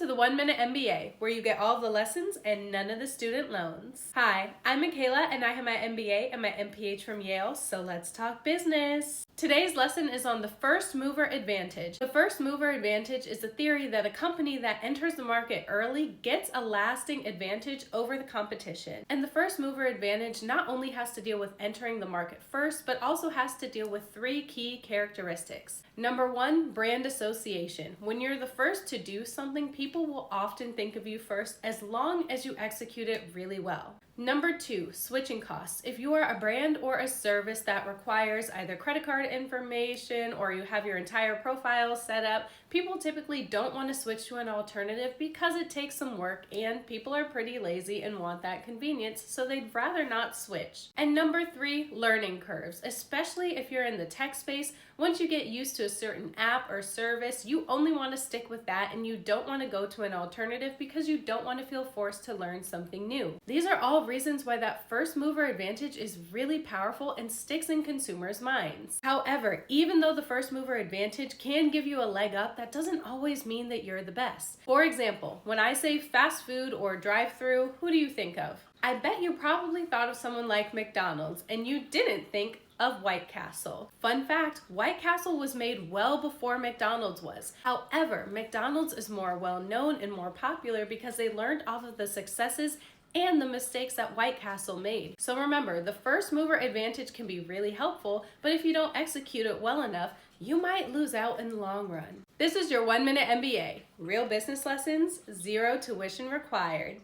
to the 1 Minute MBA, where you get all the lessons and none of the student loans. Hi, I'm Michaela and I have my MBA and my MPH from Yale, so let's talk business. Today's lesson is on the first mover advantage. The first mover advantage is the theory that a company that enters the market early gets a lasting advantage over the competition. And the first mover advantage not only has to deal with entering the market first, but also has to deal with three key characteristics. Number one, brand association. When you're the first to do something, people will often think of you first as long as you execute it really well. Number two, switching costs. If you are a brand or a service that requires either credit card information or you have your entire profile set up, people typically don't want to switch to an alternative because it takes some work and people are pretty lazy and want that convenience, so they'd rather not switch. And number three, learning curves. Especially if you're in the tech space, once you get used to a certain app or service, you only want to stick with that and you don't want to go to an alternative because you don't want to feel forced to learn something new. These are all reasons why that first mover advantage is really powerful and sticks in consumers' minds. However, even though the first mover advantage can give you a leg up, that doesn't always mean that you're the best. For example, when I say fast food or drive-through, who do you think of? I bet you probably thought of someone like McDonald's and you didn't think of White Castle. Fun fact, White Castle was made well before McDonald's was. However, McDonald's is more well known and more popular because they learned off of the successes and the mistakes that White Castle made. So remember, the first mover advantage can be really helpful, but if you don't execute it well enough, you might lose out in the long run. This is your 1 Minute MBA. Real business lessons, zero tuition required.